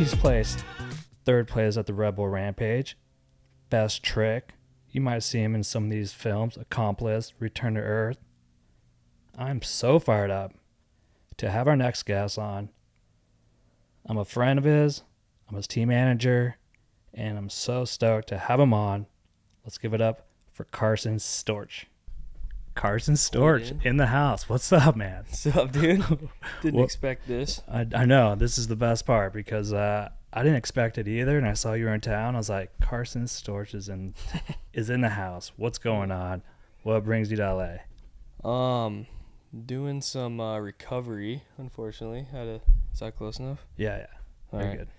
He's placed third place at the RedBull Rampage. Best trick. You might see him in some of these films. Accomplice, Return to Earth. I'm so fired up to have our next guest on. I'm a friend of his. I'm his team manager. And I'm so stoked to have him on. Let's give it up for Carson Storch. Carson Storch in the house. What's up, man? What's up, dude? Didn't expect this. I know. This is the best part because I didn't expect it either. And I saw you were in town. I was like, Carson Storch is in the house. What's going on? What brings you to LA? Doing some recovery, unfortunately. Is that close enough? Yeah. Very good.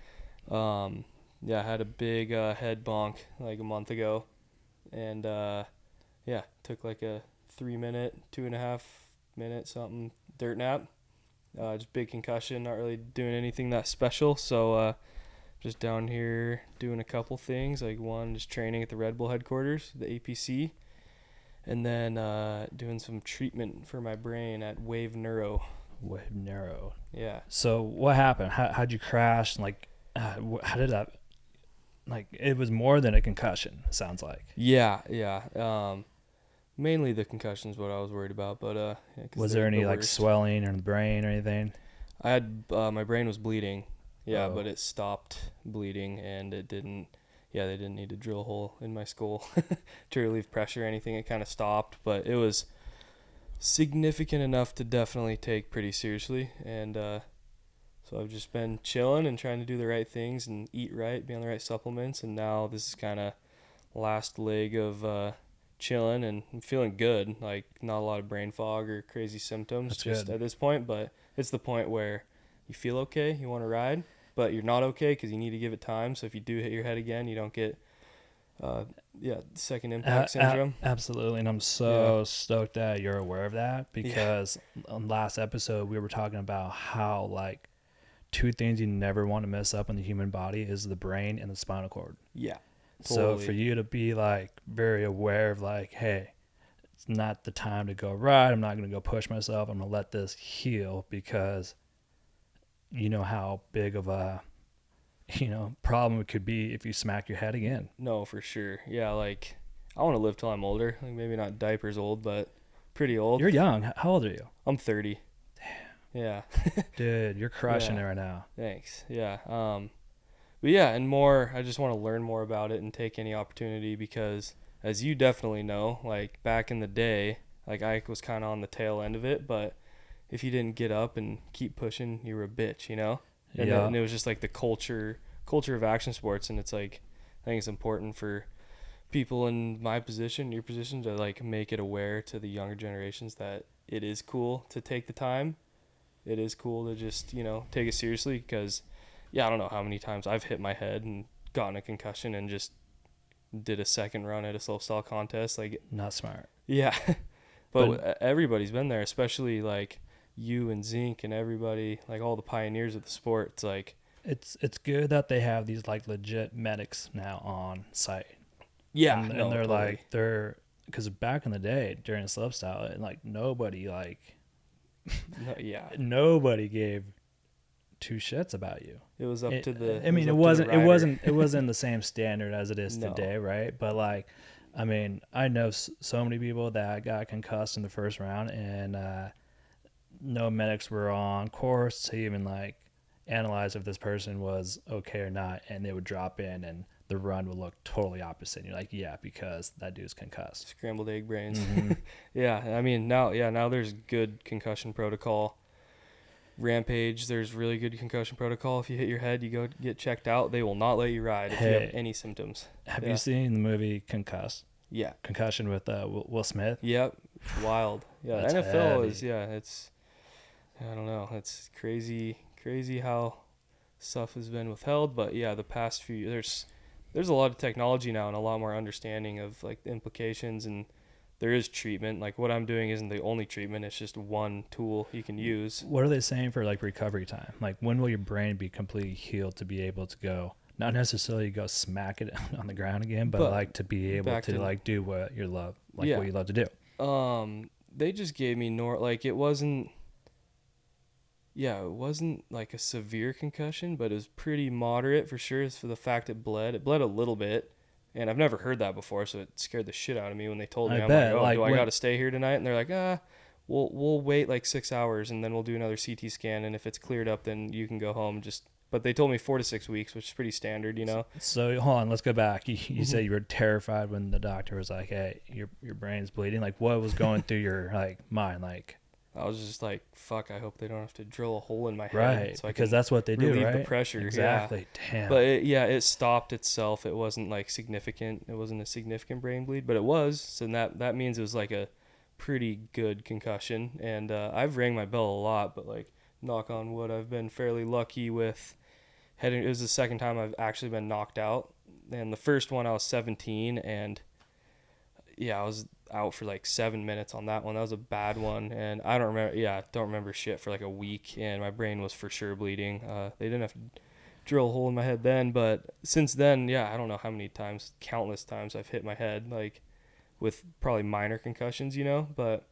I had a big head bonk like a month ago. And, took like a 3-minute, 2.5 minute something dirt nap. Just big concussion, not really doing anything that special. So just down here doing a couple things. Like one, just training at the RedBull headquarters, the APC. And then doing some treatment for my brain at Wave Neuro. Wave Neuro. Yeah. So what happened? How'd you crash? Like, how did that... Like, it was more than a concussion, it sounds like. Yeah. Mainly the concussion is what I was worried about, but was there any like swelling in the brain or anything? I had my brain was bleeding, but it stopped bleeding, and it didn't. Yeah, they didn't need to drill a hole in my skull to relieve pressure or anything. It kind of stopped, but it was significant enough to definitely take pretty seriously, and so I've just been chilling and trying to do the right things and eat right, be on the right supplements, and now this is kind of last leg of chilling, and I'm feeling good. Like, not a lot of brain fog or crazy symptoms. That's just good at this point, but it's the point where you feel okay, you want to ride, but you're not okay because you need to give it time. So if you do hit your head again, you don't get second impact syndrome. Absolutely. And I'm so stoked that you're aware of that, because on last episode we were talking about how like two things you never want to mess up in the human body is the brain and the spinal cord. Yeah. Totally. So for you to be like very aware of like, hey, it's not the time to go ride. I'm not going to go push myself. I'm going to let this heal, because you know how big of a, problem it could be if you smack your head again. No, for sure. Yeah. Like, I want to live till I'm older. Like, maybe not diapers old, but pretty old. You're young. How old are you? I'm 30. Yeah. Dude, you're crushing it right now. Thanks. Yeah. But yeah, and more, I just want to learn more about it and take any opportunity, because as you definitely know, like back in the day, like I was kind of on the tail end of it, but if you didn't get up and keep pushing, you were a bitch, And it was just like the culture of action sports. And it's like, I think it's important for people in my position, your position, to like make it aware to the younger generations that it is cool to take the time. It is cool to just, take it seriously, because, I don't know how many times I've hit my head and gotten a concussion and just did a second run at a slopestyle contest. Like, not smart. Yeah. but everybody's been there, especially like you and Zink and everybody, like all the pioneers of the sport. It's like, it's good that they have these like legit medics now on site. Yeah. And they're totally. Because back in the day during slopestyle, and like nobody nobody gave two shits about you. It was up to the. I mean, it wasn't the same standard as it is today, right? But like, I mean, I know so many people that got concussed in the first round, and no medics were on course to even like analyze if this person was okay or not, and they would drop in, and the run would look totally opposite. And you're like, yeah, because that dude's concussed. Scrambled egg brains. Mm-hmm. Yeah, I mean now there's good concussion protocol. Rampage, there's really good concussion protocol. If you hit your head, you go get checked out. They will not let you ride if you have any symptoms. Have you seen the movie Concussed? Yeah. Concussion with Will Smith? Yep. Wild. Yeah, That's NFL heavy. it's, I don't know. It's crazy how stuff has been withheld. But yeah, the past few years, there's a lot of technology now and a lot more understanding of like the implications, and there is treatment. Like what I'm doing isn't the only treatment. It's just one tool you can use. What are they saying for like recovery time? Like when will your brain be completely healed to be able to go, not necessarily go smack it on the ground again, but like to be able to like do what you love, what you love to do? They just gave me it wasn't, yeah, it wasn't like a severe concussion, but it was pretty moderate for sure. It's for the fact it bled. It bled a little bit, and I've never heard that before, so it scared the shit out of me when they told me. I I'm bet. like, oh, Like, do I when, got to stay here tonight? And they're like, we'll wait like 6 hours, and then we'll do another CT scan, and if it's cleared up, then you can go home. But they told me 4 to 6 weeks, which is pretty standard, you know. so hold on, let's go back. You said you were terrified when the doctor was like, "Hey, your brain's bleeding." Like, what was going through your like mind? Like, I was just like, fuck, I hope they don't have to drill a hole in my head. right? So I Because can that's what they do, relieve right? the pressure. Exactly. Yeah. Damn. But it stopped itself. It wasn't like significant. It wasn't a significant brain bleed, but it was. So that means it was like a pretty good concussion. And I've rang my bell a lot, but like, knock on wood, I've been fairly lucky with heading. It was the second time I've actually been knocked out. And the first one I was 17, and yeah, I was out for like 7 minutes on that one. That was a bad one, and I don't remember shit for like a week, and my brain was for sure bleeding. They didn't have to drill a hole in my head then, but since then, yeah, I don't know how many times, countless times I've hit my head, like with probably minor concussions, you know, but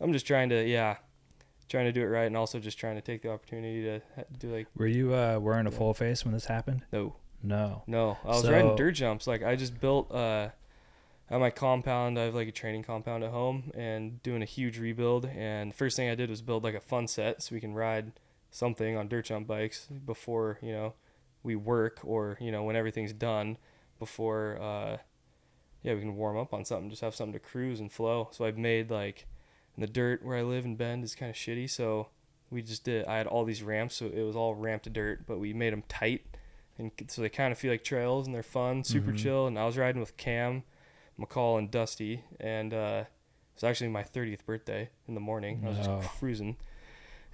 I'm just trying to do it right, and also just trying to take the opportunity to do like. Were you wearing a full face when this happened? No. I was riding dirt jumps. Like, I just built at my compound. I have like a training compound at home, and doing a huge rebuild. And first thing I did was build like a fun set so we can ride something on dirt jump bikes before, you know, we work, or, you know, when everything's done, before we can warm up on something, just have something to cruise and flow. So I've made like, in the dirt where I live in Bend is kind of shitty, so I had all these ramps, so it was all ramped dirt, but we made them tight, and so they kind of feel like trails, and they're fun, super chill. And I was riding with Cam, McCall, and Dusty, and it's actually my 30th birthday in the morning. I was just cruising,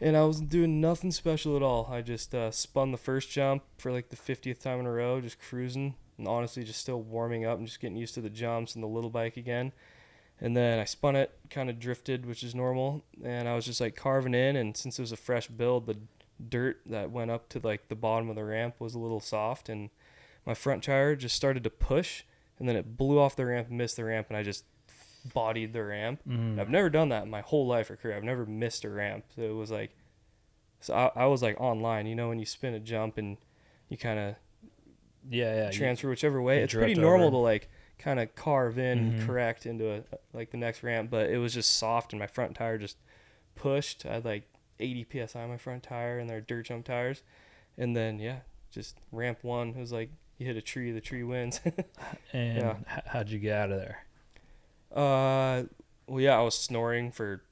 and I wasn't doing nothing special at all. I just spun the first jump for like the 50th time in a row, just cruising, and honestly just still warming up and just getting used to the jumps and the little bike again. And then I spun it, kind of drifted, which is normal, and I was just like carving in, and since it was a fresh build, the dirt that went up to like the bottom of the ramp was a little soft, and my front tire just started to push, and then it blew off the ramp, missed the ramp, and I just bodied the ramp. I've never done that in my whole life or career. I've never missed a ramp. So it was like, I was like online, you know, when you spin a jump and you kind of transfer whichever way. It's pretty normal to like kind of carve in and correct into like the next ramp, but it was just soft, and my front tire just pushed. I had like 80 psi on my front tire, and they're dirt jump tires. And then just ramp one, it was like you hit a tree, the tree wins. And how'd you get out of there? I was snoring for,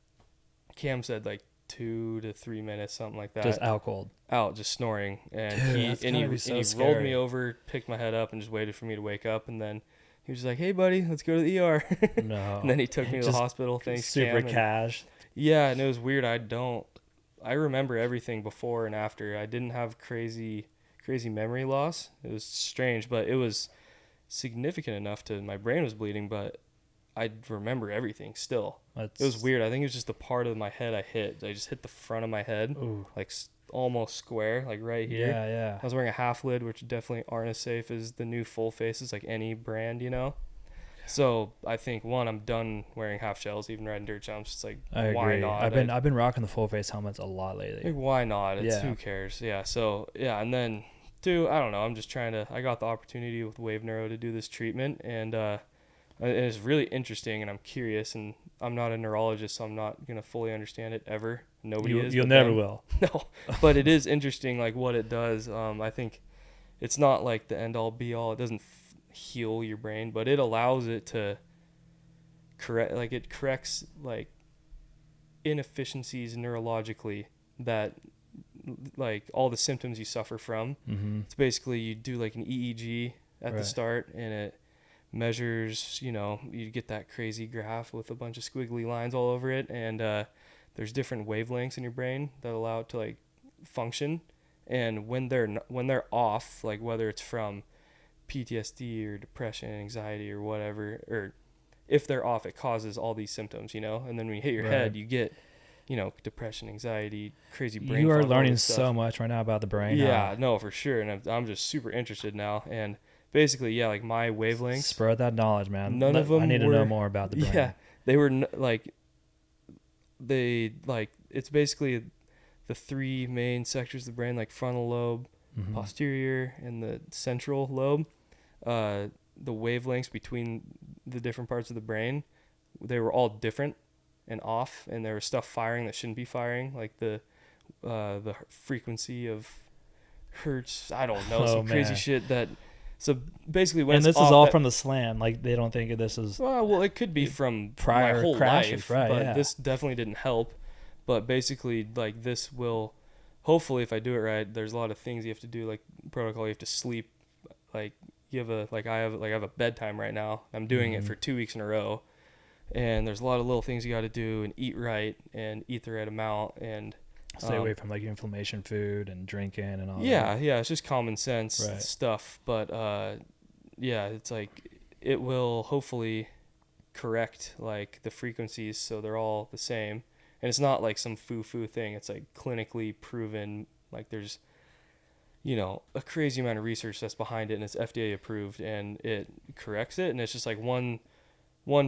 Cam said, like 2 to 3 minutes, something like that. Just out cold. Out, just snoring. And Dude, he rolled me over, picked my head up, and just waited for me to wake up. And then he was like, "Hey, buddy, let's go to the ER." No. And then he took me to the hospital. Thanks, super Cam. cash. Yeah, and it was weird. I remember everything before and after. I didn't have crazy memory loss. It was strange, but it was significant enough to, my brain was bleeding, but I remember everything still. It was weird. I think it was just the part of my head I hit. I just hit the front of my head, like almost square, like right here. Yeah. I was wearing a half lid, which definitely aren't as safe as the new full faces, like any brand, you know. So I think, one, I'm done wearing half shells, even riding dirt jumps. It's like, I why agree. not? I've been rocking the full face helmets a lot lately. Like, why not? Who cares? Yeah. So and then two, I don't know. I'm just I got the opportunity with Wave Neuro to do this treatment, and it's really interesting, and I'm curious, and I'm not a neurologist, so I'm not gonna fully understand it ever. Nobody is. You'll never will. No, but it is interesting, like what it does. I think it's not like the end all be all. It doesn't heal your brain, but it allows it to correct. Like, it corrects like inefficiencies neurologically that, like, all the symptoms you suffer from. It's basically, you do like an EEG at the start, and it measures, you know, you get that crazy graph with a bunch of squiggly lines all over it, and there's different wavelengths in your brain that allow it to like function. And when they're off, like whether it's from PTSD or depression, anxiety, or whatever, or if they're off, it causes all these symptoms, you know. And then when you hit your head, you get, you know, depression, anxiety, crazy brain You are fog, learning so much right now about the brain. Yeah, no, for sure. And I'm just super interested now. And basically, like, my wavelengths, spread that knowledge, man. None of them. I need to know more about the brain. Yeah, they were it's basically the 3 main sectors of the brain, like frontal lobe, posterior, and the central lobe, the wavelengths between the different parts of the brain, they were all different and off, and there was stuff firing that shouldn't be firing, like the frequency of hertz, I don't know, some crazy shit that. So basically, when and it's this is off, all from the slam, like they don't think this is well, it could be from prior my whole crashes, life, right? but Yeah. this definitely didn't help. But basically, like, this will, hopefully, if I do it right, there's a lot of things you have to do, like protocol. You have to sleep, like you have a I have a bedtime right now. I'm doing it for 2 weeks in a row, and there's a lot of little things you got to do, and eat right and eat the right amount, and stay away from like inflammation food and drinking and all that. Yeah, it's just common sense Right. stuff. But yeah, it's like it will hopefully correct like the frequencies so they're all the same. And it's not like some foo-foo thing. It's like clinically proven. Like there's, a crazy amount of research that's behind it, and it's FDA approved, and it corrects it. And it's just like one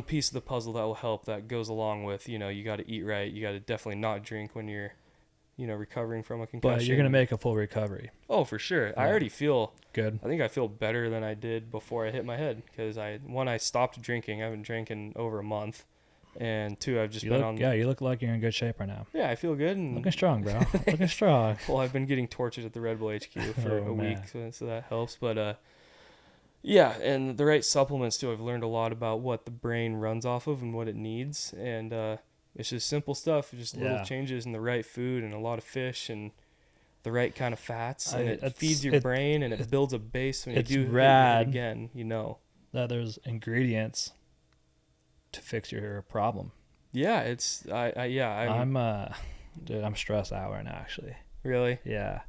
piece of the puzzle that will help, that goes along with, you got to eat right. You got to definitely not drink when you're recovering from a concussion. But you're gonna make a full recovery. Oh, for sure. Yeah. I already feel Good. I think I feel better than I did before I hit my head, because I stopped drinking. I haven't drank in over a month, and 2, I've just been on. Yeah, you look like you're in good shape right now. Yeah, I feel good. And Looking strong, bro. Looking strong. well, I've been getting tortured at the RedBull HQ for a man. week, so that helps. But yeah, and the right supplements too. I've learned a lot about what the brain runs off of and what it needs, and it's just simple stuff, just little changes in the right food and a lot of fish and the right kind of fats, and it feeds your brain, and it builds a base when you do rad it again, that there's ingredients to fix your problem. Yeah, I'm stressed out right now, actually. Really? Yeah.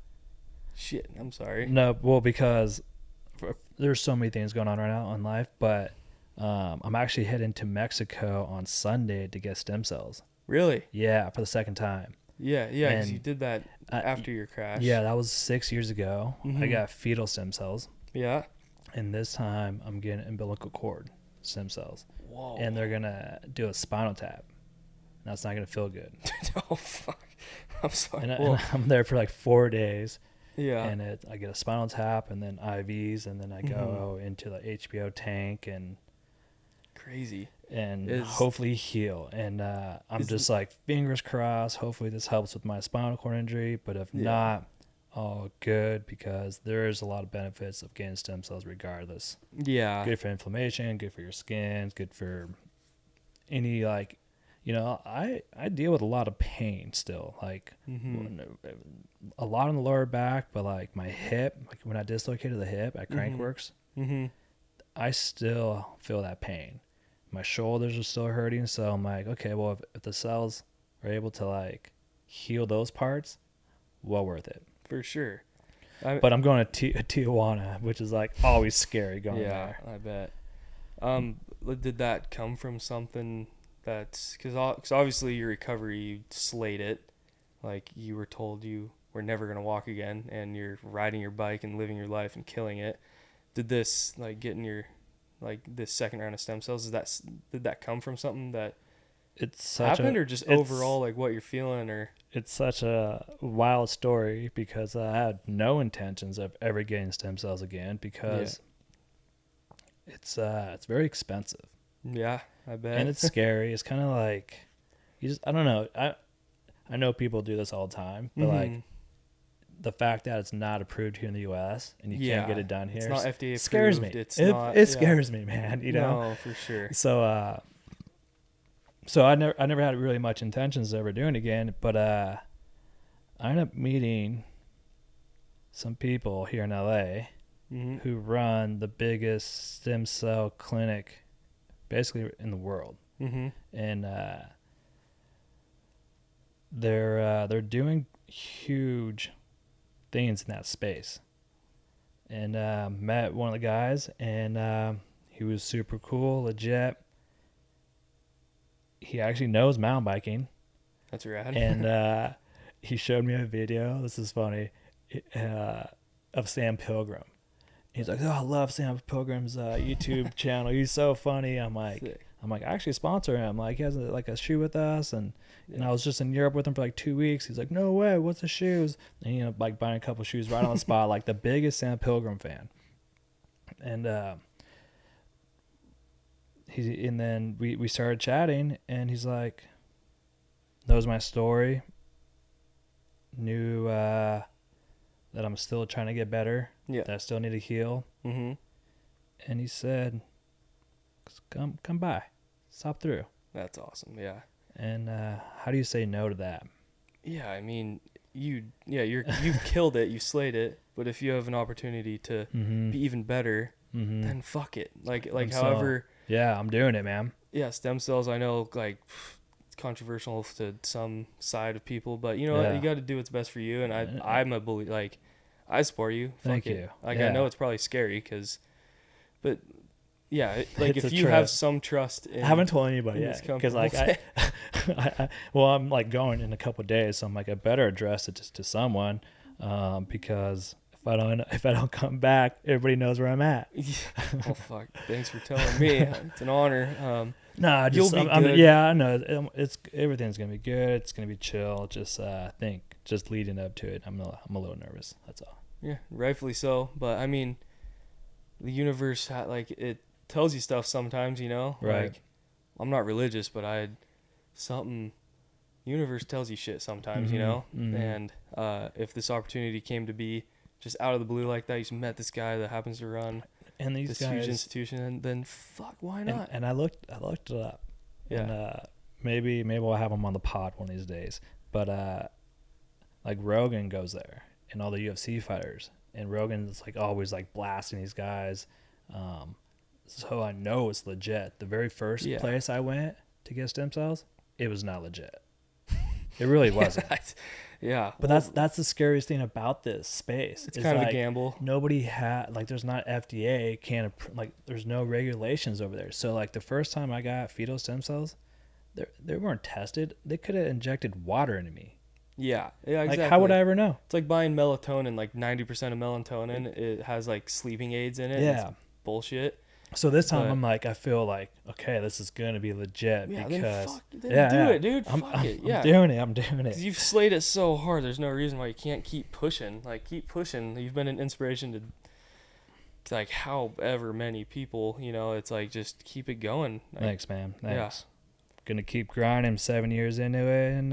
Shit, I'm sorry. No, well, because there's so many things going on right now in life, but I'm actually heading to Mexico on Sunday to get stem cells. Really? Yeah, for the second time. Yeah, because you did that after your crash. Yeah, that was 6 years ago. I got fetal stem cells. Yeah. And this time I'm getting umbilical cord stem cells. Whoa. And they're going to do a spinal tap. That's not going to feel good. Oh, fuck. I'm sorry. And I'm there for like 4 days. Yeah. And I get a spinal tap and then IVs, and then I go into the HBO tank and crazy. And hopefully heal. And I'm just like, fingers crossed, hopefully this helps with my spinal cord injury. But if not, all good, because there is a lot of benefits of getting stem cells regardless. Yeah. Good for inflammation, good for your skin, good for any, like, I deal with a lot of pain still, like a lot on the lower back, but like my hip, like when I dislocated the hip at Crankworks, I still feel that pain. My shoulders are still hurting, so I'm like, okay, well, if the cells are able to like heal those parts, well worth it. For sure. But I'm going to Tijuana, which is like always scary going there. Yeah, I bet. Did that come from something that's, because obviously your recovery, you slayed it, like you were told you were never going to walk again, and you're riding your bike and living your life and killing it. Did this, like, getting your, like, this second round of stem cells, did that come from something that happened, or just overall, like, what you're feeling? Or it's such a wild story, because I had no intentions of ever getting stem cells again, because it's very expensive. Yeah, I bet. And it's scary. It's kind of like, I don't know. I know people do this all the time, but like the fact that it's not approved here in the U.S. and you can't get it done here, it's not FDA approved. Scares me. It scares me, man. No, for sure. So I never had really much intentions of ever doing it again, but I ended up meeting some people here in L.A. Who run the biggest stem cell clinic basically in the world. And they're doing huge things in that space. And met one of the guys, and he was super cool, legit. He actually knows mountain biking. That's rad. And he showed me a video, this is funny, of Sam Pilgrim. He's like, oh, I love Sam Pilgrim's YouTube channel. He's so funny. I'm like, I'm like, I actually sponsor him. Like, he has like a shoe with us, and I was just in Europe with him for like 2 weeks. He's like, no way, what's the shoes? And like buying a couple shoes right on the spot, like the biggest Sam Pilgrim fan. And then we started chatting, and he's like, knows my story, knew that I'm still trying to get better, that I still need to heal. Mm-hmm. And he said, come by, stop through. That's awesome. Yeah. And how do you say no to that? Yeah, I mean, you've killed it, you slayed it, but if you have an opportunity to be even better, then fuck it. Like however. Yeah, I'm doing it, man. Yeah, stem cells, I know, like, it's controversial to some side of people, but you know what? You got to do what's best for you, and I'm a bully. Like, I support you. Thank Fuck you. It. Like, I know it's probably scary, but yeah, like It's if a you trip. have some trust in, I haven't told anybody in yet, this because like I'm like going in a couple of days, so I'm like, I better address it just to someone, because if I don't come back, everybody knows where I'm at. Oh fuck! Thanks for telling me. It's an honor. Nah, just you'll be good. yeah, I know. Everything's gonna be good. It's gonna be chill. Just just leading up to it, I'm a little nervous. That's all. Yeah, rightfully so. But I mean, the universe like it tells you stuff sometimes. You know, Right. Like, I'm not religious, but universe tells you shit sometimes. You know, and if this opportunity came to be just out of the blue like that, you just met this guy that happens to run And these this guys, huge institution, and then fuck, why not? and I looked it up. Yeah. And maybe we'll have him on the pod one of these days. But like Rogan goes there, and all the UFC fighters, and Rogan's like always like blasting these guys. So I know it's legit. The very first place I went to get stem cells, it was not legit. It really wasn't. Yeah. But that's the scariest thing about this space. It's kind of like, a gamble. Nobody had, like, there's not FDA, there's no regulations over there. So like the first time I got fetal stem cells, they weren't tested. They could have injected water into me. Yeah, exactly. Like, how would I ever know? It's like buying melatonin. Like 90% of melatonin, it has like sleeping aids in it. Yeah. It's bullshit. So this time I'm like, I feel like, okay, this is going to be legit, Yeah, because then do it, dude. I'm doing it. I'm doing it. Because you've slayed it so hard. There's no reason why you can't keep pushing. Like, keep pushing. You've been an inspiration to like however many people, you know, it's like, just keep it going. Like, Thanks, man. Thanks. Yeah. Gonna keep grinding. 7 years into it, and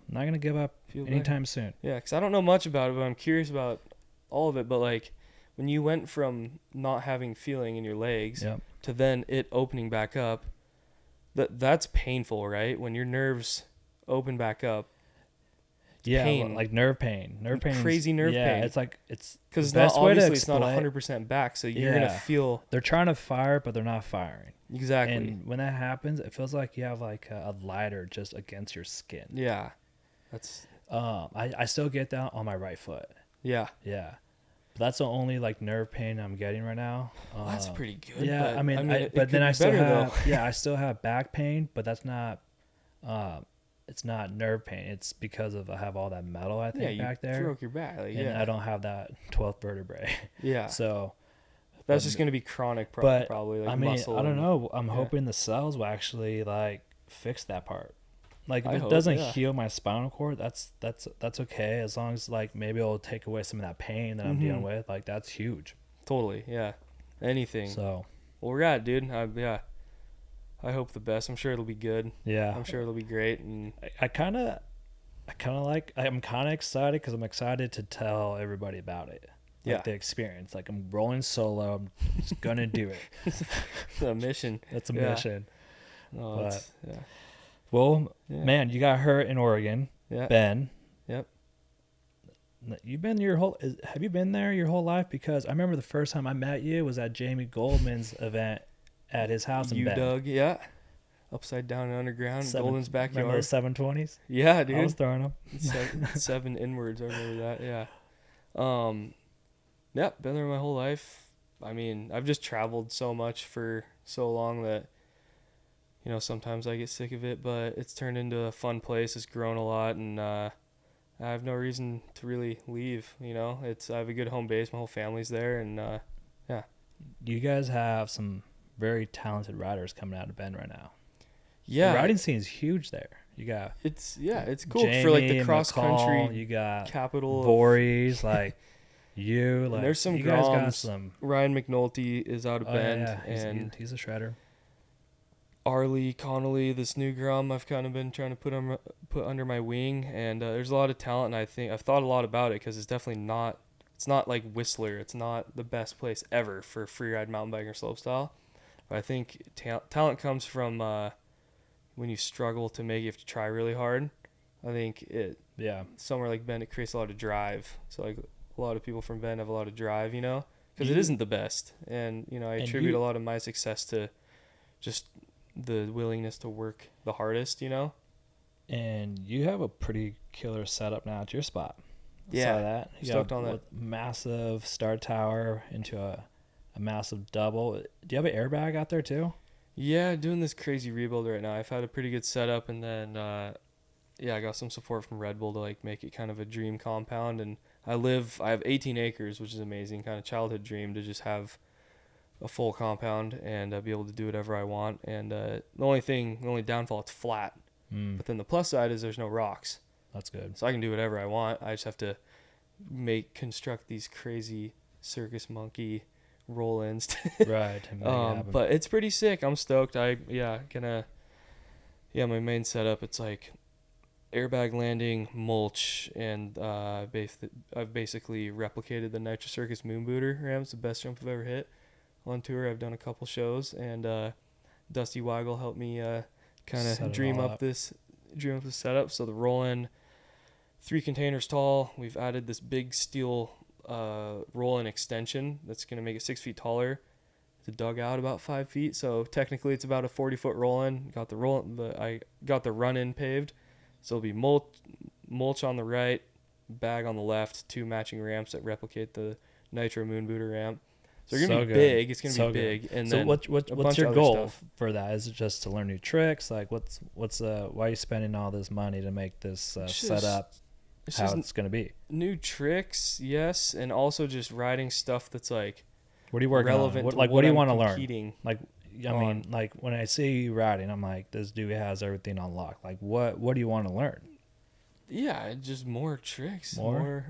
not gonna give up anytime soon. Yeah, because I don't know much about it, but I'm curious about all of it. But like, when you went from not having feeling in your legs to then it opening back up, that's painful, right? When your nerves open back up. Yeah, pain. like nerve pain. Crazy nerve pain. Yeah, it's like, it's because obviously it's not 100% back, so you're gonna feel. They're trying to fire, but they're not firing. Exactly. And when that happens, it feels like you have like a lighter just against your skin. Yeah, that's. I still get that on my right foot. Yeah. Yeah. But that's the only like nerve pain I'm getting right now. Well, that's pretty good. Yeah, but, I mean but then I still have I still have back pain, but that's not it's not nerve pain. It's because of I have all that metal, I think, back there. You broke your back. Like, and I don't have that 12th vertebrae. Yeah. So that's just going to be chronic probably. Like, I mean, muscle I don't know. I'm hoping the cells will actually like fix that part. Like, if it doesn't heal my spinal cord, that's okay, as long as like maybe it'll take away some of that pain that I'm dealing with. Like, that's huge. Totally, yeah. Anything. So, well, we're at, dude. I hope the best. I'm sure it'll be good. Yeah. I'm sure it'll be great. And I'm kind of excited because I'm excited to tell everybody about it. Like, the experience. Like, I'm rolling solo. I'm just gonna do it. It's a mission. That's a mission. Oh, Well, man, you got hurt in Oregon. Yeah. Ben. Yep. Have you been there your whole life? Because I remember the first time I met you was at Jamie Goldman's event at his house in Bend. Doug, yeah. Upside down and underground, Goldman's backyard. Remember the 720s? Yeah, dude. I was throwing them. Seven inwards, I remember that, yeah. Yeah, been there my whole life. I mean, I've just traveled so much for so long that, you know, sometimes I get sick of it, but it's turned into a fun place. It's grown a lot, and I have no reason to really leave. You know, I have a good home base. My whole family's there, and yeah. You guys have some very talented riders coming out of Bend right now. Yeah, The riding scene is huge there. You got it's cool Jamie, for like the cross McCall, country you got capital. Voorhees, like you, And like there's some you guys got Groms. some. Ryan McNulty is out of Oh Bend, yeah, and he's a shredder. Arlie Connolly, this new Grom I've kind of been trying to put under my wing, and there's a lot of talent. And I think I've thought a lot about it because it's definitely not. It's not like Whistler. It's not the best place ever for freeride mountain biking or slopestyle. But I think talent comes from when you struggle to make it, you have to try really hard. I think somewhere like Bend, it creates a lot of drive. So like a lot of people from Bend have a lot of drive, you know, because it isn't the best. And, you know, I attribute a lot of my success to just the willingness to work the hardest, you know. And you have a pretty killer setup now at your spot. I Yeah, saw that. You stoked got on a that. massive star tower into a massive double. Do you have an airbag out there too? Yeah, doing this crazy rebuild right now. I've had a pretty good setup, and then I got some support from RedBull to like make it kind of a dream compound. And I have 18 acres, which is amazing, kind of childhood dream to just have a full compound and be able to do whatever I want. And the only downfall, it's flat. But then the plus side is there's no rocks. That's good. So I can do whatever I want. I just have to construct these crazy circus monkey roll-ins. Right. But it's pretty sick. I'm stoked. My main setup, it's like airbag landing, mulch, and I've basically replicated the Nitro Circus Moon Booter ramp. It's the best jump I've ever hit on tour. I've done a couple shows, and Dusty Weigel helped me kind of dream up this setup. So the roll-in, 3 containers tall. We've added this big steel roll-in extension that's going to make it 6 feet taller. The dugout about 5 feet, so technically it's about a 40-foot roll-in. I got the run-in paved, so it'll be mulch on the right, bag on the left, 2 matching ramps that replicate the Nitro Moon Booter ramp. So it's gonna be big. It's gonna be big. And so then what's your goal for that? Is it just to learn new tricks? Like why are you spending all this money to make this setup how it's gonna be? New tricks, yes, and also just riding stuff that's like. What are you working relevant on? What do you want to learn? Like, I mean, like when I see you riding, I'm like, this dude has everything on lock. Like, what do you want to learn? Yeah, just more tricks.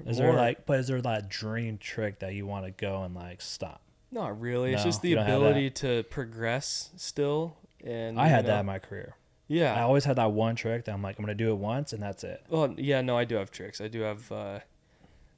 Is there that dream trick that you want to go and like stop? Not really. It's just the ability to progress still. And I had that in my career. Yeah, I always had that one trick that I'm like, I'm gonna do it once and that's it. Well, yeah, no, I do have tricks. I do have, what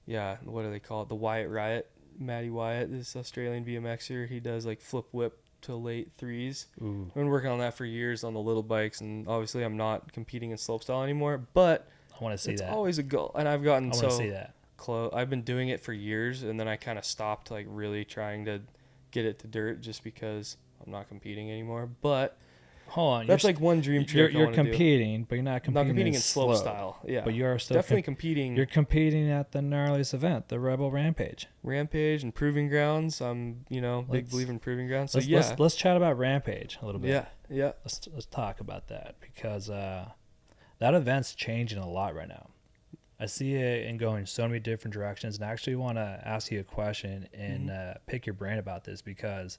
do they call it? The Wyatt Riot. Matty Wyatt, this Australian BMXer, he does like flip whip to late threes. Ooh. I've been working on that for years on the little bikes, and obviously I'm not competing in slopestyle anymore, but I want to see that. It's always a goal, and I've gotten so see that. close. I've been doing it for years, and then I kind of stopped like really trying to get it to dirt just because I'm not competing anymore. But hold on, that's like one dream trick. You're competing, but you're not competing in slopestyle. Yeah, but you are still definitely competing. You're competing at the gnarliest event, the RedBull Rampage And Proving Grounds. I'm big believer in Proving Grounds. So let's chat about Rampage a little bit. Yeah. Let's talk about that because that event's changing a lot right now. I see it in going so many different directions, and I actually want to ask you a question and pick your brain about this because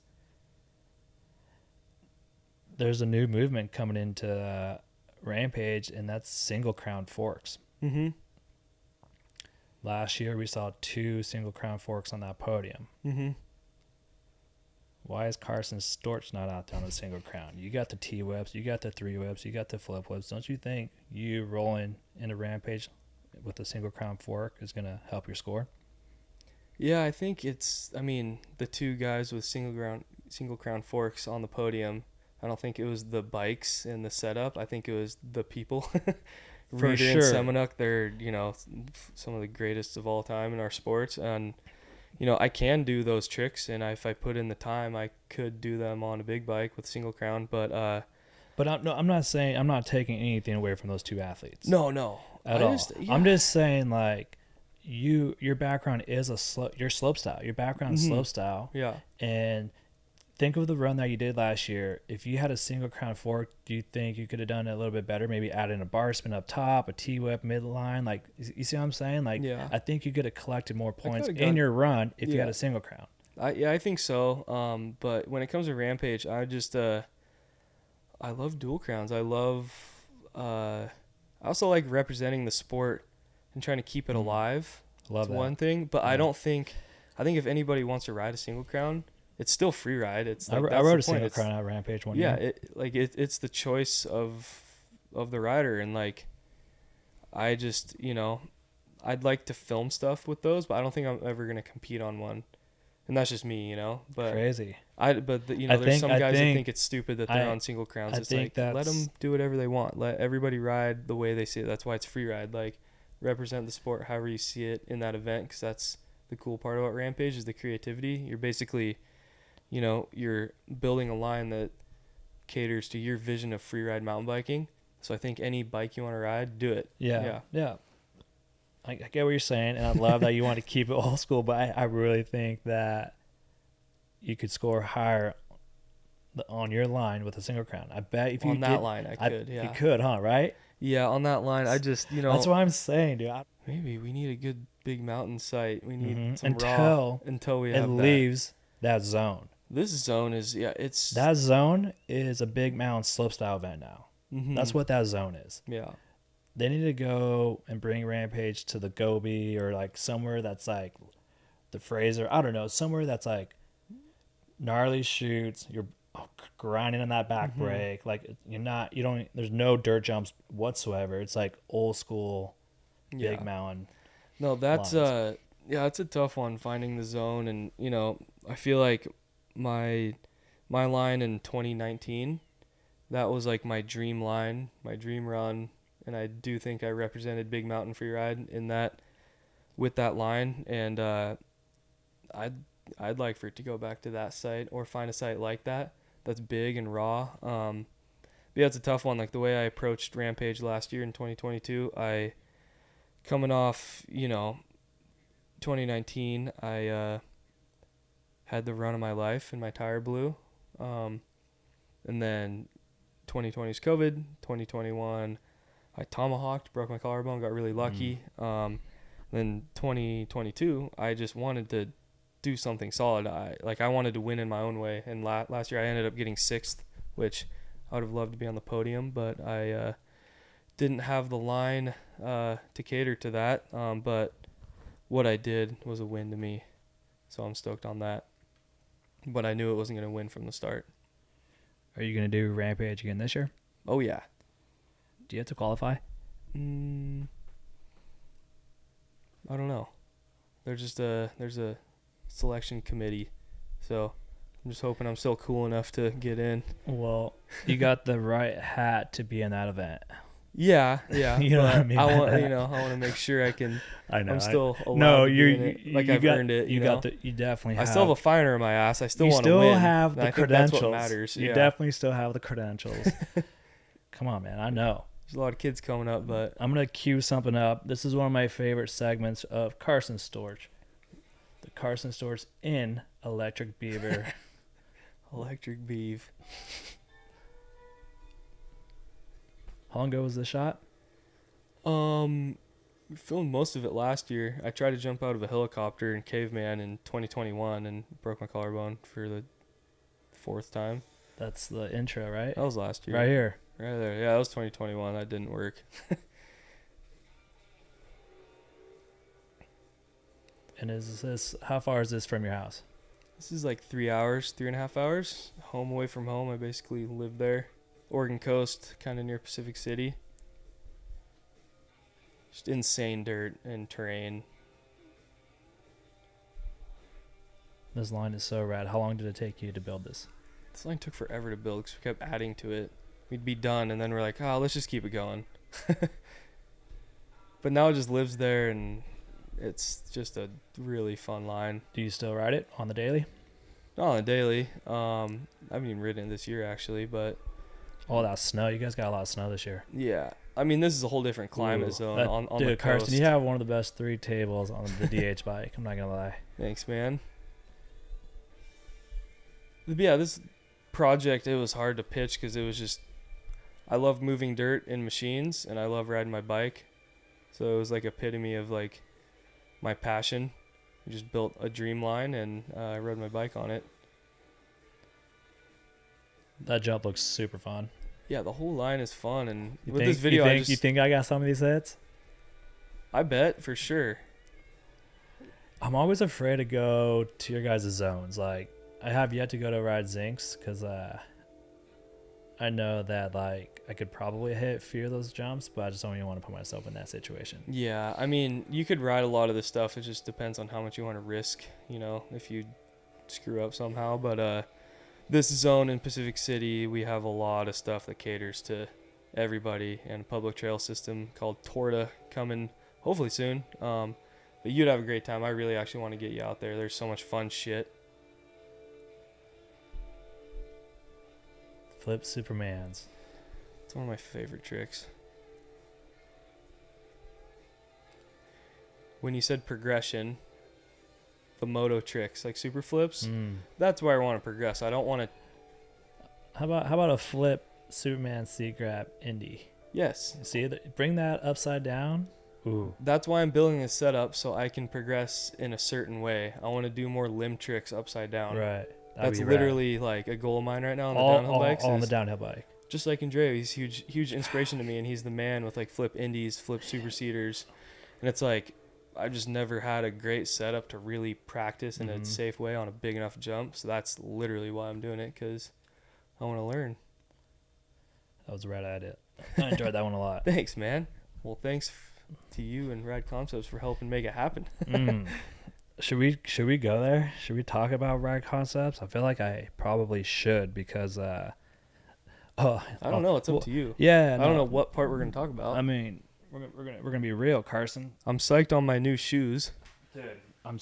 there's a new movement coming into Rampage, and that's single crown forks. Mm-hmm. Last year, we saw 2 single crown forks on that podium. Mm-hmm. Why is Carson Storch not out there on the single crown? You got the T-whips, you got the 3-whips, you got the flip whips. Don't you think you rolling into Rampage with a single crown fork is going to help your score? Yeah, I think the 2 guys with single crown forks on the podium, I don't think it was the bikes and the setup. I think it was the people. For Reeder sure. and Semenuk, they're, some of the greatest of all time in our sports. And, I can do those tricks. And if I put in the time, I could do them on a big bike with single crown. But I'm not saying, I'm not taking anything away from those 2 athletes. No. At all. I'm just saying, like, your background is your slope style. Your background is slope style. Yeah. And think of the run that you did last year. If you had a single crown fork, do you think you could have done it a little bit better? Maybe add in a bar spin up top, a T-whip midline. Like, you see what I'm saying? Like, I think you could have collected more points in your run if you had a single crown. I think so. But when it comes to Rampage, I love dual crowns. I also like representing the sport and trying to keep it alive. Love It's that. one thing, but Yeah. I think if anybody wants to ride a single crown, it's still free ride. It's like, I that's rode the a single point. crown at Rampage one Yeah, year. it's the choice of the rider, and like I just, I'd like to film stuff with those, but I don't think I'm ever gonna compete on one, and that's just me, But Crazy. there's some guys that think it's stupid that they're I- on single crowns. I It's think like, let that's- them do whatever they want. Let everybody ride the way they see it. That's why it's free ride. Like, represent the sport however you see it in that event, because that's the cool part about Rampage is the creativity. You're basically, you're building a line that caters to your vision of free ride mountain biking. So I think any bike you want to ride, do it. Yeah. I get what you're saying, and I love that you want to keep it old school, but I really think that you could score higher on your line with a single crown. I bet if you On that line, I could, yeah. You could, huh? Right? Yeah, on that line, I just, That's what I'm saying, dude. maybe we need a good big mountain site. We need some Until until we it have that. leaves that zone. This zone is, it's That zone is a big mountain slopestyle event now. mhm. That's what that zone is. Yeah. They need to go and bring Rampage to the Gobi or like somewhere that's like the Fraser. I don't know, somewhere that's like gnarly shoots. You're grinding on that back brake. Like there's no dirt jumps whatsoever. It's like old school big mountain. No, that's lines. it's a tough one finding the zone, and I feel like my line in 2019, that was like my dream line, my dream run, and I do think I represented Big Mountain Freeride in that with that line, and I'd like for it to go back to that site or find a site like that that's big and raw. But yeah, it's a tough one. Like the way I approached Rampage last year in 2022, coming off 2019, I had the run of my life and my tire blew, and then 2020's COVID. 2021 I tomahawked, broke my collarbone, got really lucky. Then 2022 I just wanted to do something solid. I wanted to win in my own way, and last year I ended up getting 6th, which I would have loved to be on the podium, but I didn't have the line to cater to that, but what I did was a win to me, so I'm stoked on that. But I knew it wasn't going to win from the start. Are you going to do Rampage again this year? Oh yeah. Do you have to qualify? I don't know. There's a selection committee, so I'm just hoping I'm still cool enough to get in. Well, you got the right hat to be in that event. Yeah. You know what I mean I by want that. I want to make sure I can. I know. I'm still allowed no, to you're be in it. Like you I've got, earned it. You know? you definitely. I Have, still have a finer in my ass. I still you want to still win. have and the I think credentials. that's what matters. You Yeah. definitely still have the credentials. Come on, man. I know. There's a lot of kids coming up, but I'm gonna cue something up. This is one of my favorite segments of Carson Storch. The Carson Storch in Electric Beaver. electric beef. How long ago was this shot? We filmed most of it last year. I tried to jump out of a helicopter in Caveman in 2021 and broke my collarbone for the 4th time. That's the intro, right? That was last year. Right here. Right there. Yeah, that was 2021. That didn't work. And is this? How far is this from your house? This is like 3.5 hours. Home away from home. I basically live there. Oregon coast, kind of near Pacific City. Just insane dirt and terrain. This line is so rad. How long did it take you to build this? This line took forever to build because we kept adding to it. We'd be done, and then we're like, let's just keep it going. But now it just lives there, and it's just a really fun line. Do you still ride it on the daily? Not on a daily. I haven't even ridden it this year, actually, but... Oh, that snow. You guys got a lot of snow this year. Yeah. I mean, this is a whole different climate zone on the dude, coast. Carson, you have one of the best 3 tables on the DH bike. I'm not going to lie. Thanks, man. But yeah, this project, it was hard to pitch because it was just... I love moving dirt in machines, and I love riding my bike. So it was like epitome of like my passion. We just built a dream line, and I rode my bike on it. That jump looks super fun. Yeah, the whole line is fun, and You with think, this video, you think I got some of these hits? I bet for sure. I'm always afraid to go to your guys' zones. Like, I have yet to go to ride Zinks because I know that like I could probably hit a few of those jumps, but I just don't even want to put myself in that situation. Yeah, I mean, you could ride a lot of this stuff. It just depends on how much you want to risk, if you screw up somehow. But this zone in Pacific City, we have a lot of stuff that caters to everybody, and a public trail system called Torta coming hopefully soon. But you'd have a great time. I really actually want to get you out there. There's so much fun shit. Flip Supermans. It's one of my favorite tricks. When you said progression, the moto tricks, like super flips, that's where I want to progress. I don't want to... How about a flip Superman seat grab indie? Yes. See, bring that upside down. Ooh. That's why I'm building this setup, so I can progress in a certain way. I want to do more limb tricks upside down. Right. That's literally like a goal of mine right now on the downhill bikes. All on the downhill bike. Just like Andrea, he's huge inspiration to me, and he's the man with like flip indies, flip superseders, and it's like I've just never had a great setup to really practice in a safe way on a big enough jump. So that's literally why I'm doing it, because I want to learn. That was a rad idea. I enjoyed that one a lot. Thanks, man. Well, thanks to you and Rad Concepts for helping make it happen. Should we go there? Should we talk about Rad Concepts? I feel like I probably should because I don't know. It's up to you. Yeah, I don't know what part we're gonna talk about. I mean, we're gonna be real, Carson. I'm psyched on my new shoes. Dude, I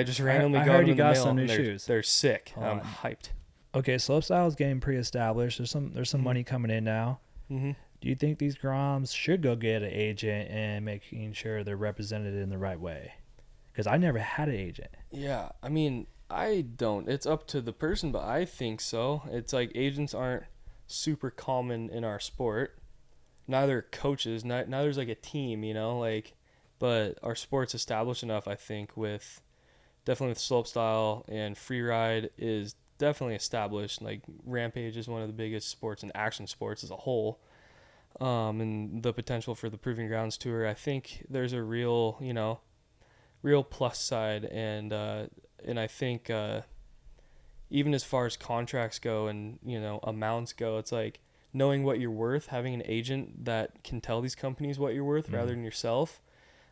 just randomly got them in the mail. Some new shoes. They're sick. I'm hyped. Okay, slopestyle is getting pre-established. There's some money coming in now. Mm-hmm. Do you think these Groms should go get an agent and making sure they're represented in the right way? Because I never had an agent. Yeah, I mean, I don't. It's up to the person, but I think so. It's like agents aren't super common in our sport. Neither coaches, neither's like a team, but our sport's established enough, I think, definitely with slopestyle, and freeride is definitely established. Like Rampage is one of the biggest sports and action sports as a whole. And the potential for the Proving Grounds Tour, I think there's a real plus side, and I think even as far as contracts go and amounts go, it's like knowing what you're worth, having an agent that can tell these companies what you're worth rather than yourself.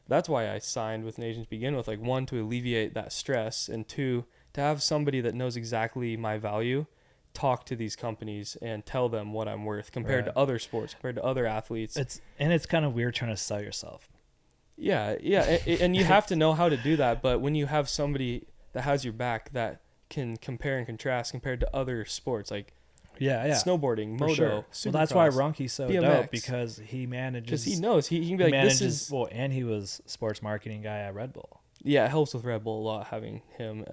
That's why I signed with an agent to begin with, like, one, to alleviate that stress, and two, to have somebody that knows exactly my value talk to these companies and tell them what I'm worth compared to other sports, compared to other athletes. It's kind of weird trying to sell yourself. Yeah, and you have to know how to do that. But when you have somebody that has your back that can compare and contrast compared to other sports, like snowboarding, moto, sure. Well, that's why Ronke's so BMX. Dope, because he manages. Because he knows he can be like, manages, this is and he was sports marketing guy at Red Bull. Yeah, it helps with Red Bull a lot having him,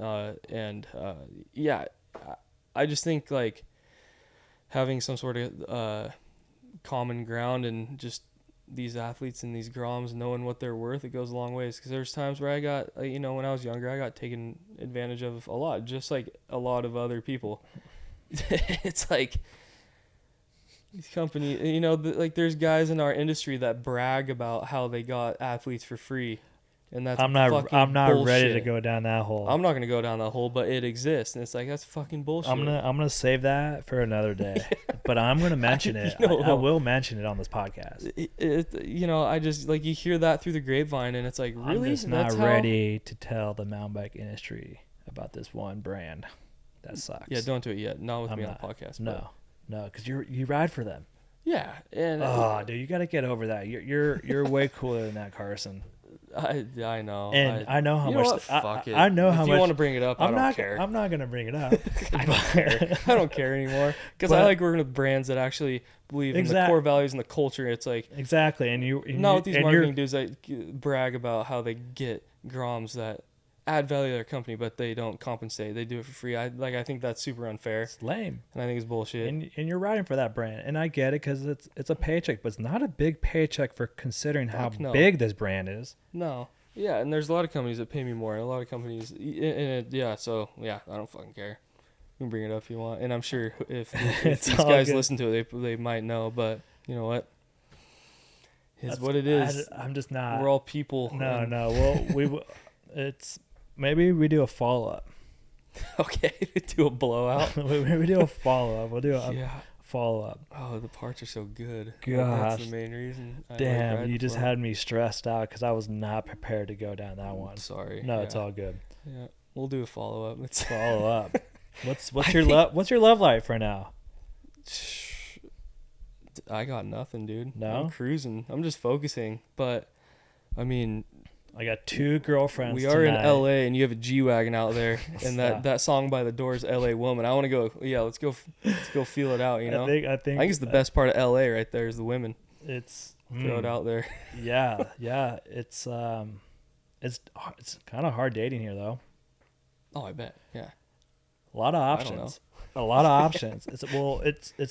I just think like having some sort of common ground and just these athletes and these Groms knowing what they're worth, it goes a long ways. Because there's times where I got, when I was younger, I got taken advantage of a lot, just like a lot of other people. It's like these companies, like there's guys in our industry that brag about how they got athletes for free. And that's I'm not bullshit. Ready to go down that hole. I'm not going to go down that hole, but it exists, and it's like, that's fucking bullshit. I'm gonna save that for another day, but I'm gonna mention it. I will mention it on this podcast. I just like, you hear that through the grapevine, and it's like, really? I'm just not ready to tell the mountain bike industry about this one brand that sucks. Yeah, don't do it yet. Not with me on the podcast. No, because you ride for them. Yeah, and dude, you got to get over that. You're way cooler than that, Carson. I know, and I know how much. Fuck it. I know how much. If you want to bring it up, I don't care. I'm not gonna bring it up. I don't care. I don't care anymore, because I like working with brands that actually believe in the core values and the culture. It's like exactly, and with these marketing dudes that brag about how they get Groms that add value to their company, but they don't compensate. They do it for free. I think that's super unfair. It's lame, and I think it's bullshit. And you're riding for that brand, and I get it, because it's a paycheck, but it's not a big paycheck for considering how big this brand is. No, Yeah, and there's a lot of companies that pay me more, and a lot of companies, so yeah, I don't fucking care. You can bring it up if you want, and I'm sure if It's these all guys good. listen to it, they might know, but you know what? It's That's what it is. I'm just not. We're all people. No, and no. Well, it's maybe we do a follow up. okay, do a blowout. we do a follow up. We'll do a Yeah. follow up. Oh, the parts are so good. Gosh. That's the main reason. I Damn, like riding you just for 'em. had me stressed out because I was not prepared to go down that one. Sorry. No, yeah. it's all good. Yeah, we'll do a follow up. It's Follow up. What's I your think- what's your love life right now? I got nothing, dude. No? I'm cruising. I'm just focusing. But I mean, I got 2 girlfriends. we are tonight. in LA, and you have a G-Wagon out there, and Stop. that song by the Doors, "LA Woman." I want to go. Yeah, let's go feel it out. You know, I think it's the best part of LA right there is the women. It's Throw it out there. Yeah. It's kind of hard dating here though. Oh, I bet. Yeah. A lot of I don't options. A lot of options. It's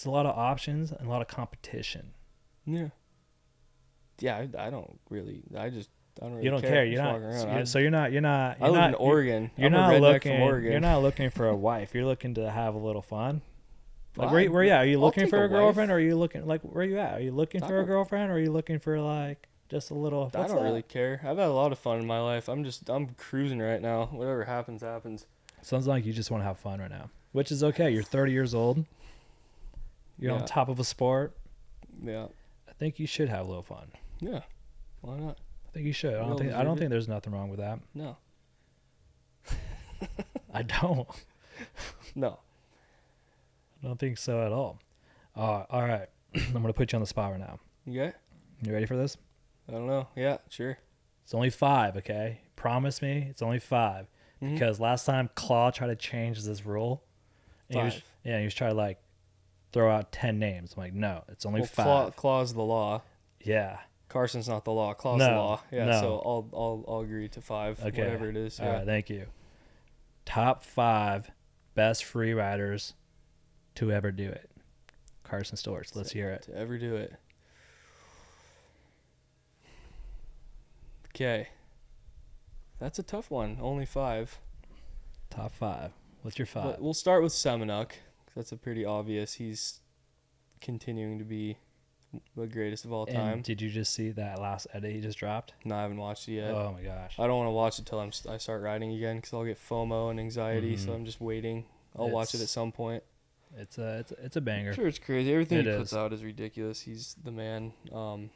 a lot of options and a lot of competition. Yeah. Yeah, I don't really. I don't really You don't care. care. Just You're walking not. around. So you're not. I live in Oregon. You're I'm not a redneck looking. from Oregon. You're not looking for a wife. You're looking to have a little fun. Like Well, where you at? Are you I'll looking take for a a girlfriend, wife. or are you looking like where you at? Are you looking I for a don't- girlfriend, or are you looking for like just a little? I what's don't that? really care. I've had a lot of fun in my life. I'm cruising right now. Whatever happens, happens. Sounds like you just want to have fun right now, which is okay. You're 30 years old. You're Yeah. on top of a sport. Yeah. I think you should have a little fun. Yeah. Why not? I think you should. I We all don't deserve it. think there's nothing wrong with that. No. I don't. No. I don't think so at all. All right. I'm gonna put you on the spot right now. You okay? You ready for this? I don't know. Yeah, sure. It's only 5, okay? Promise me, it's only 5. Mhm. Because last time Claw tried to change this rule, and he was 5. he was trying to like throw out 10 names. I'm like, no, it's only Well, 5. Claw's the law. Yeah. Carson's not the law. Claw's No, the law. Yeah. no. So I'll agree to 5. Okay. Whatever it is. All Yeah. right, thank you. Top 5 best free riders to ever do it. Carson Storch. Let's hear it. To ever do it. Okay. That's a tough one. Only 5. Top 5. What's your 5? But we'll start with Semenuk. That's a pretty obvious. He's continuing to be the greatest of all time. And did you just see that last edit he just dropped? No, I haven't watched it yet. Oh my gosh. I don't want to watch it till I start riding again because I'll get FOMO and anxiety. So Mhm. I'm just waiting. I'll watch it at some point. It's a banger. I'm sure it's crazy. Everything It he puts is. out is ridiculous. He's the man. I'm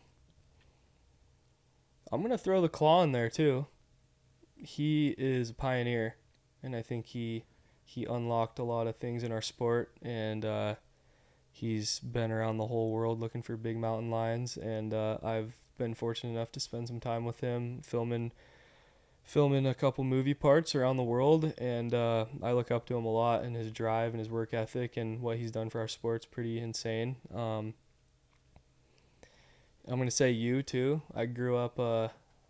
gonna throw the Claw in there too. He is a pioneer, and I think he unlocked a lot of things in our sport, and he's been around the whole world looking for big mountain lions, and I've been fortunate enough to spend some time with him filming a couple movie parts around the world, and I look up to him a lot, and his drive and his work ethic and what he's done for our sport's pretty insane. I'm gonna say you too. I grew up.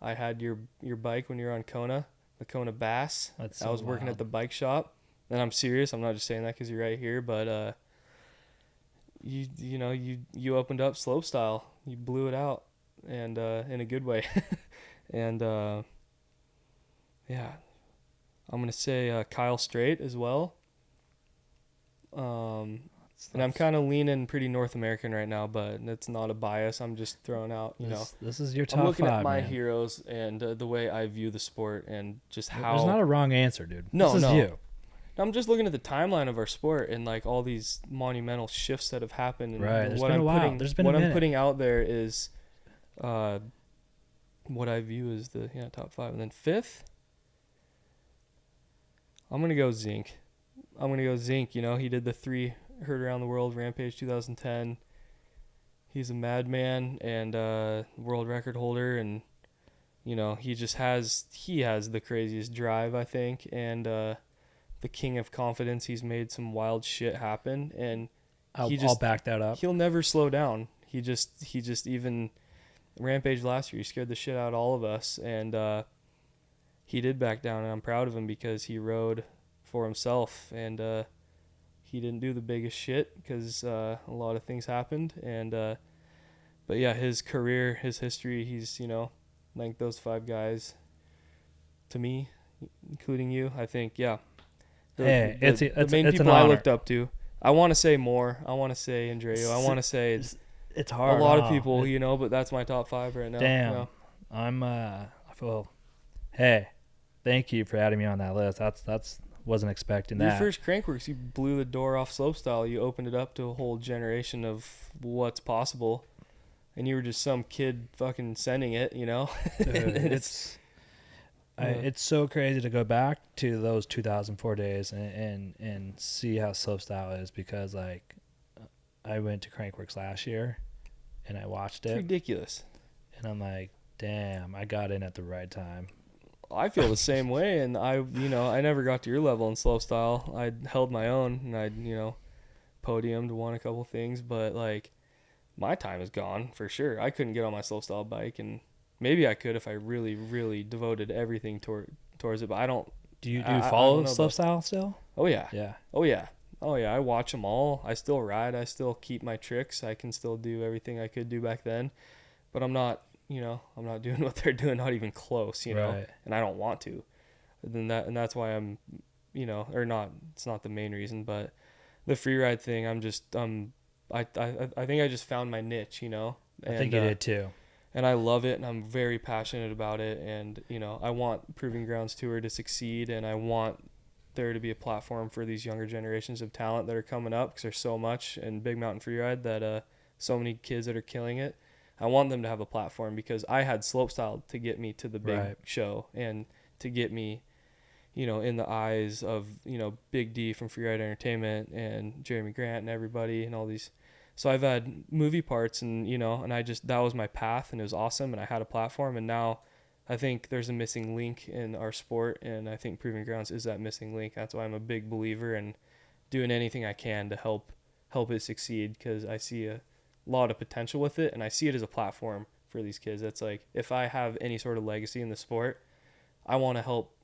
I had your bike when you were on Kona, the Kona Bass. That's I so was working wild. at the bike shop, and I'm serious. I'm not just saying that because you're right here, but you opened up slopestyle. You blew it out, and in a good way, and yeah, I'm gonna say Kyle Strait as well. And I'm kind of leaning pretty North American right now, but that's not a bias. I'm just throwing out, This is your top I'm looking 5. at my man. heroes and the way I view the sport and just how. There's not a wrong answer, dude. No, this is no. you. I'm just looking at the timeline of our sport and like all these monumental shifts that have happened. And Right, there's what been a I'm while. putting, There's been a what I'm minute. putting out there is, what I view as the top 5, and then 5th. I'm gonna go Zink. He did the 3 Heard Around the World Rampage 2010. He's a madman and world record holder, and he has the craziest drive, I think, and the king of confidence. He's made some wild shit happen, and I'll just back that up. he'll never slow down. He just even Rampage last year, he scared the shit out of all of us, and he did back down, and I'm proud of him because he rode for himself, and he didn't do the biggest shit because a lot of things happened, and but yeah, his career, his history, he's like those 5 guys. to me, including you. I think, yeah. It's main it's an people I honor. looked up to. I want to say more. I want to say Andreo. I want to say It's a hard. lot of people, but that's my top 5 right now. Damn. Yeah. I feel. Hey, thank you for adding me on that list. That's wasn't expecting Your that. first Crankworks, you blew the door off slopestyle. You opened it up to a whole generation of what's possible, and you were just some kid fucking sending it. Dude, it's so crazy to go back to those 2004 days and see how slopestyle is, because like I went to Crankworks last year and I watched it. It's ridiculous. And I'm like, damn, I got in at the right time. I feel the same way, and I never got to your level in slopestyle. I held my own, and I podiumed, won a couple things, but like my time is gone for sure. I couldn't get on my slopestyle bike, and maybe I could if I really, really devoted everything towards it. But I don't. Do you I follow don't know slopestyle still? Oh yeah. Yeah. Oh yeah. Oh yeah. I watch them all. I still ride. I still keep my tricks. I can still do everything I could do back then, but I'm not. I'm not doing what they're doing, not even close, Right. and I don't want to. And that's why I'm, or not, it's not the main reason, but the free ride thing, I think I just found my niche, I think you did too. And I love it, and I'm very passionate about it, and, I want Proving Grounds Tour to succeed, and I want there to be a platform for these younger generations of talent that are coming up, because there's so much in Big Mountain Freeride that so many kids that are killing it. I want them to have a platform, because I had slopestyle to get me to the big show and to get me, in the eyes of, Big D from Freeride Entertainment and Jeremy Grant and everybody and all these. So I've had movie parts and, and that was my path, and it was awesome, and I had a platform, and now I think there's a missing link in our sport, and I think Proving Grounds is that missing link. That's why I'm a big believer in doing anything I can to help it succeed, because I see a lot of potential with it, and I see it as a platform for these kids. That's like, if I have any sort of legacy in the sport, I want to help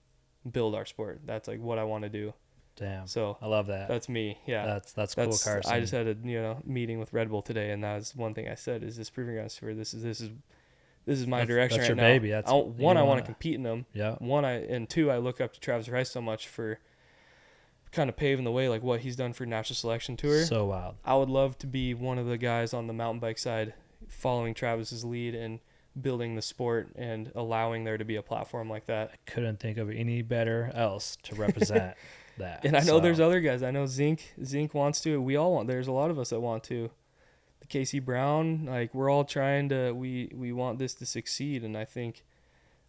build our sport. That's like what I want to do. Damn. So I love that. That's me. Yeah. That's cool, Carson. I just had a meeting with RedBull today, and that's one thing I said is this Proving Grounds Tour. This is my direction that's right your now. baby. I want to compete in them. Yeah. And two, I look up to Travis Rice so much for kind of paving the way, like what he's done for National Selection Tour. So wild. I would love to be one of the guys on the mountain bike side following Travis's lead and building the sport and allowing there to be a platform like that. I couldn't think of any better else to represent that. And I know there's other guys. I know Zink wants to. We all want. There's a lot of us that want to. The Casey Brown, like we're all trying to. We want this to succeed, and I think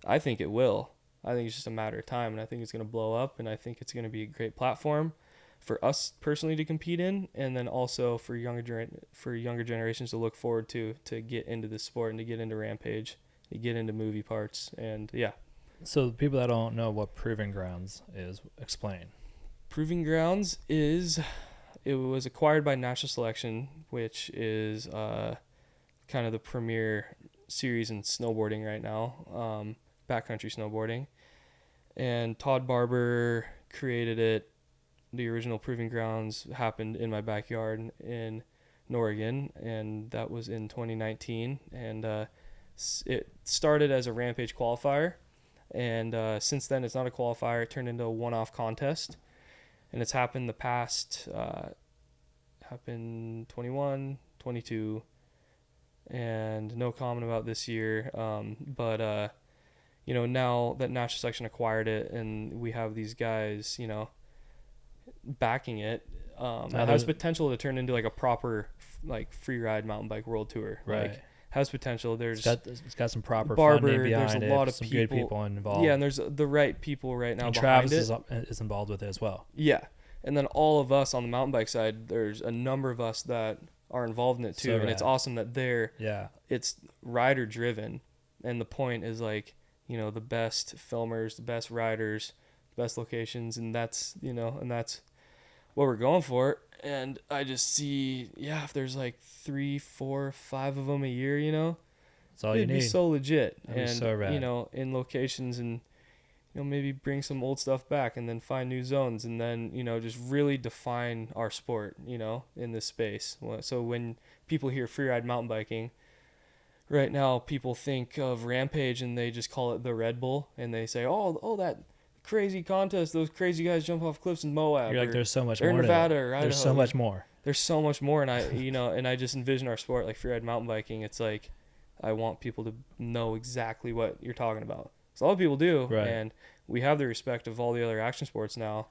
it will. I think it's just a matter of time, and I think it's going to blow up, and I think it's going to be a great platform for us personally to compete in, and then also for younger generations to look forward to get into this sport and to get into Rampage, to get into movie parts, and yeah. So the people that don't know what Proving Grounds is, explain. Proving Grounds it was acquired by National Selection, which is kind of the premier series in snowboarding right now, backcountry snowboarding. And Todd Barber created it. The original Proving Grounds happened in my backyard in Oregon, and that was in 2019. And it started as a Rampage qualifier, and since then it's not a qualifier. It turned into a one-off contest, and it's happened the past, happened 21, 22, and no comment about this year. But now that National Selection acquired it, and we have these guys, backing it, it has potential to turn into like a proper like free ride mountain bike world tour. Right. Like, has potential. It's got some proper Barber, funding behind there's a it. lot of some people, good people involved. Yeah, and there's the right people right now and behind Travis it. is involved with it as well. Yeah, and then all of us on the mountain bike side, there's a number of us that are involved in it too, and it's awesome that it's rider driven, and the point is like, the best filmers, the best riders, the best locations, and that's what we're going for. And I just see, if there's like 3, 4, 5 of them a year, that's all you need. It'd be so legit. That'd be so rad. In locations, and maybe bring some old stuff back, and then find new zones, and then just really define our sport, in this space. So when people hear freeride mountain biking, right now people think of Rampage and they just call it the Red Bull, and they say, oh, that crazy contest, those crazy guys jump off cliffs in Moab. You're like, there's so much or more. Nevada or Idaho. There's so much more. There's so much more, and I just envision our sport like freeride mountain biking. It's like I want people to know exactly what you're talking about. So a lot of people do, Right. and we have the respect of all the other action sports now.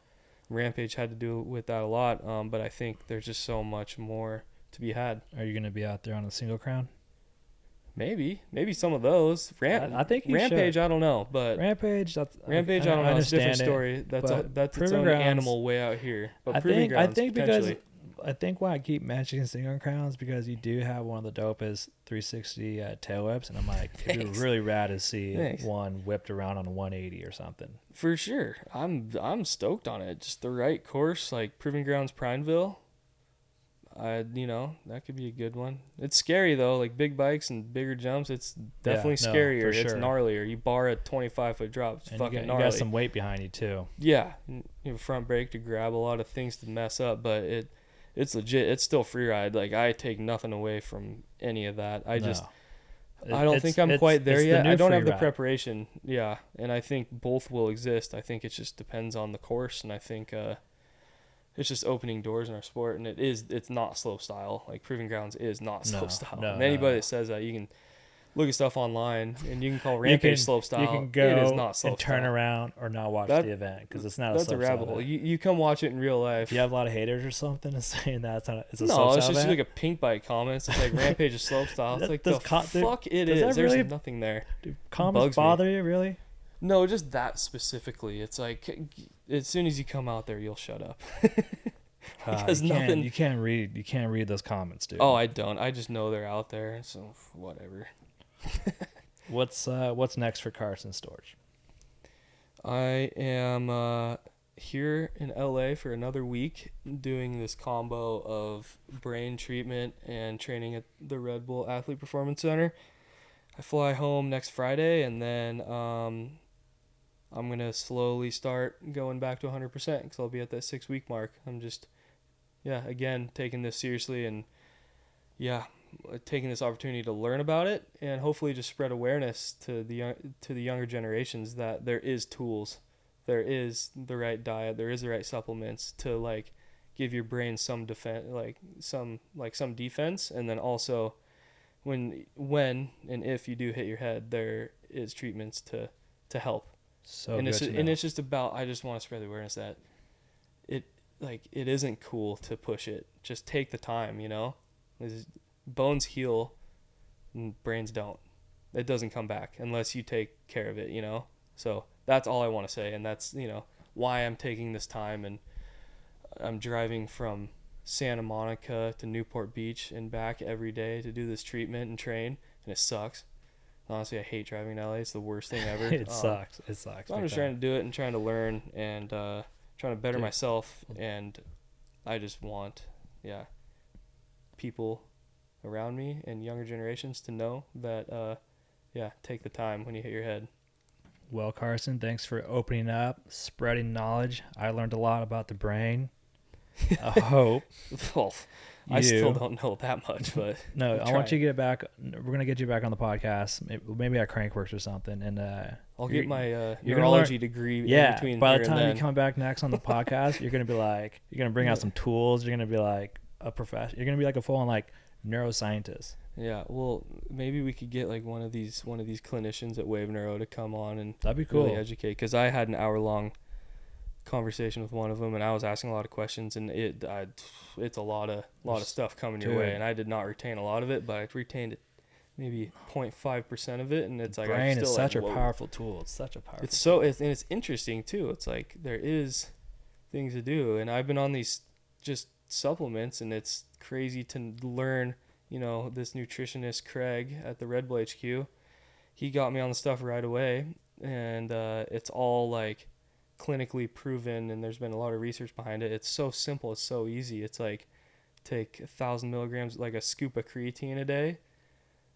Rampage had to do with that a lot, but I think there's just so much more to be had. Are you going to be out there on a single crown? Maybe some of those. I think you Rampage, should. I don't know, but Rampage, I don't know. It's a different story. That's its own Grounds, animal way out here. But I think because potentially. why I keep mentioning single crowns because you do have one of the dopest 360 tail whips, and I'm like, it'd be really rad to see one whipped around on a 180 or something. For sure, I'm stoked on it. Just the right course, like Proving Grounds, Prineville. That could be a good one. It's scary though, like big bikes and bigger jumps. It's definitely scarier. For sure. It's gnarlier. You bar a 25-foot drop. It's and fucking you gnarly. got some weight behind you too. Yeah, you have a front brake to grab, a lot of things to mess up, but it's legit. It's still free ride. Like I take nothing away from any of that. I don't think I'm quite there yet. I don't have the preparation. Yeah, and I think both will exist. I think it just depends on the course, and I think it's just opening doors in our sport, and it's not slope style. Like Proving Grounds is not slope style. And anybody that says that, you can look at stuff online, and you can call Rampage slope style. You can go it is not slope and turn style. around or not watch the event because it's not a slope That's a rabbit hole. You come watch it in real life. Do you have a lot of haters or something saying that it's a slope style No, it's just event? like a pink bike comments. It's like Rampage is slope style. It's like fuck it is. There's Really, nothing there. Do comments bother you, really? No, just that specifically. It's like as soon as you come out there, you'll shut up. Because you can't read those comments, dude. Oh, I don't. I just know they're out there, so whatever. What's next for Carson Storch? I am here in LA for another week doing this combo of brain treatment and training at the Red Bull Athlete Performance Center. I fly home next Friday, and then I'm going to slowly start going back to 100% because I'll be at that 6-week mark. I'm just, again, taking this seriously and, taking this opportunity to learn about it and hopefully just spread awareness to the younger generations that there is tools, there is the right diet, there is the right supplements to like give your brain some defense, some defense, and then also when and if you do hit your head, there is treatments to help. It's just about, I just want to spread the awareness that it isn't cool to push it. Just take the time, Bones heal and brains don't. It doesn't come back unless you take care of it, So that's all I want to say, and that's, why I'm taking this time, and I'm driving from Santa Monica to Newport Beach and back every day to do this treatment and train, and it sucks. Honestly, I hate driving to LA. It's the worst thing ever. It sucks. So I'm just trying to do it and trying to learn and trying to better myself. And I just want, people around me and younger generations to know that, take the time when you hit your head. Well, Carson, thanks for opening up, spreading knowledge. I learned a lot about the brain. I hope. Well, I still don't know that much, but no, I want you to get back. We're gonna get you back on the podcast, maybe at Crankworks or something, and I'll get my neurology degree. In between. By the time you come back next on the podcast, you're gonna bring out some tools. You're gonna be like a professional. You're gonna be like a full-on neuroscientist. Yeah, well, maybe we could get one of these clinicians at Wave Neuro to come on and that'd be cool. Really educate, because I had an hour-long conversation with one of them, and I was asking a lot of questions, and it's a lot of stuff coming your way, and I did not retain a lot of it, but I retained maybe 0.5% of it, and it's the brain is such a powerful tool. It's such a powerful. It's interesting too. It's like there is things to do, and I've been on these just supplements, and it's crazy to learn. This nutritionist Craig at the Red Bull HQ, he got me on the stuff right away, and it's all clinically proven, and there's been a lot of research behind it. It's so simple, it's so easy. It's take 1,000 milligrams, like a scoop of creatine a day,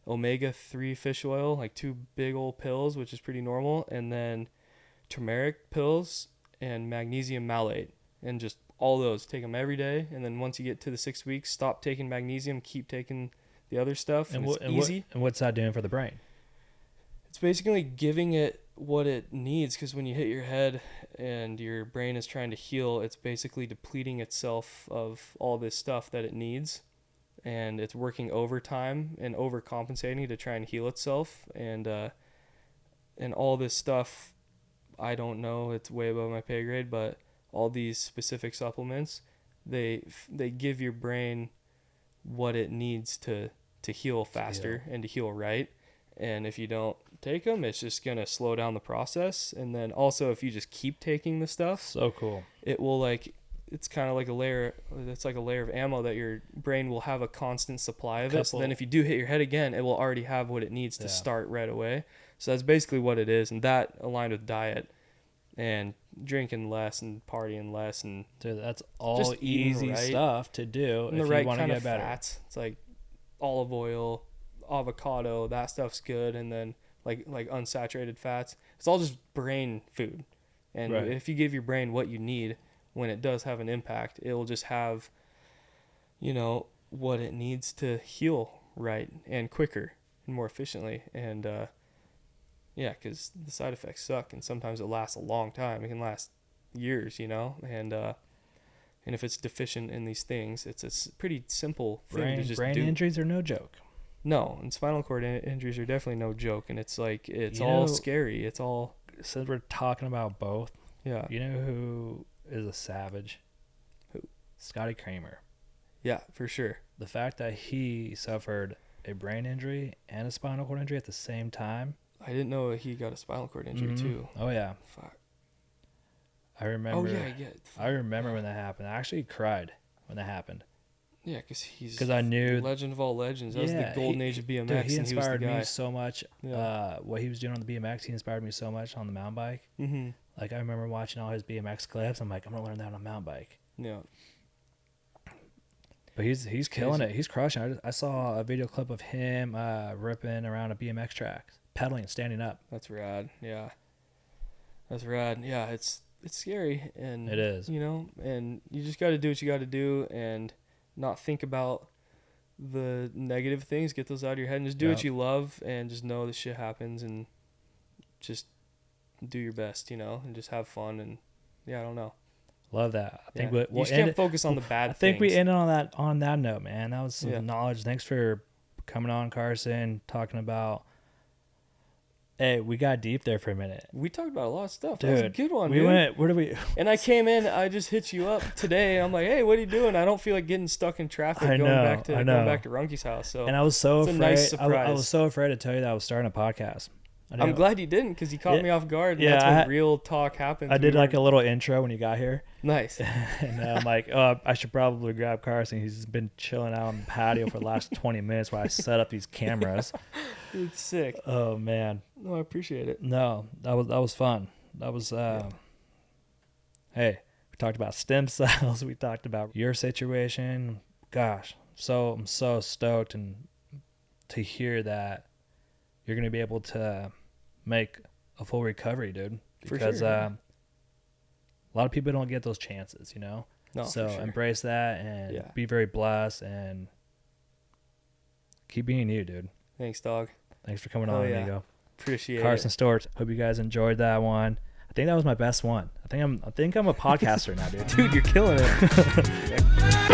omega-3 fish oil, 2 big old pills, which is pretty normal, and then turmeric pills and magnesium malate, and just all those, take them every day. And then once you get to the 6 weeks, stop taking magnesium, keep taking the other stuff. And it's easy. And what's that doing for the brain? It's basically giving it what it needs, because when you hit your head and your brain is trying to heal, it's basically depleting itself of all this stuff that it needs, and it's working overtime and overcompensating to try and heal itself. And all this stuff, I don't know, it's way above my pay grade, but all these specific supplements, they give your brain what it needs to heal faster and to heal right. And if you don't take them, it's just going to slow down the process. And then also, if you just keep taking the stuff, so cool, it will it's kind of like a layer of ammo that your brain will have a constant supply of it. So then if you do hit your head again, it will already have what it needs to start right away. So that's basically what it is. And that aligned with diet and drinking less and partying less. And dude, that's all easy stuff to do if you want to get better. Fats. It's like olive oil, avocado, that stuff's good. And then like unsaturated fats, it's all just brain food. And if you give your brain what you need, when it does have an impact, it will just have, what it needs to heal right and quicker and more efficiently. And because the side effects suck, and sometimes it lasts a long time. It can last years, and if it's deficient in these things, it's a pretty simple thing to just do. Brain injuries are no joke. No, and spinal cord injuries are definitely no joke, and it's like, it's all scary. It's all... Since we're talking about both, yeah. You know who is a savage? Who? Scotty Kramer. Yeah, for sure. The fact that he suffered a brain injury and a spinal cord injury at the same time. I didn't know he got a spinal cord injury too. Oh yeah. Fuck. I remember. Oh yeah, yeah. I remember when that happened. I actually cried when that happened. Yeah, because I knew legend of all legends. That was the golden age of BMX. Dude, he and inspired he was the guy. me so much. Yeah. What he was doing on the BMX, he inspired me so much on the mountain bike. Mm-hmm. Like I remember watching all his BMX clips. I'm like, I'm gonna learn that on a mountain bike. Yeah. But he's killing it. He's crushing. I saw a video clip of him ripping around a BMX track, pedaling, standing up. That's rad. Yeah. That's rad. Yeah, it's scary, and it is. And you just got to do what you got to do, and not think about the negative things. Get those out of your head and just do what you love, and just know this shit happens, and just do your best, and just have fun. And I don't know. Love that. I think you just can't focus on the bad things. I think we ended on that note, man. That was some knowledge. Thanks for coming on, Carson, talking about. Hey, we got deep there for a minute. We talked about a lot of stuff. Dude, that was a good one, we dude. Where did we? And I came in. I just hit you up today, and I'm like, "Hey, what are you doing?" I don't feel like getting stuck in traffic going back to Runke's house. So, and I was so afraid. A nice surprise. I was so afraid to tell you that I was starting a podcast. I'm glad you didn't, because you caught me off guard. And that's when real talk happens. I did like a little intro when you got here. Nice. And I'm like, I should probably grab Carson. He's been chilling out on the patio for the last 20 minutes while I set up these cameras. It's sick. Oh man. No, I appreciate it. No, that was fun. That was Hey, we talked about stem cells. We talked about your situation. Gosh, I'm so stoked and to hear that you're going to be able to make a full recovery, dude. Because a lot of people don't get those chances, No, so embrace that and be very blessed and keep being you, dude. Thanks, dog. Thanks for coming on, amigo. Appreciate Carson Storch. Hope you guys enjoyed that one. I think that was my best one. I think I'm a podcaster now, dude. Dude, you're killing it.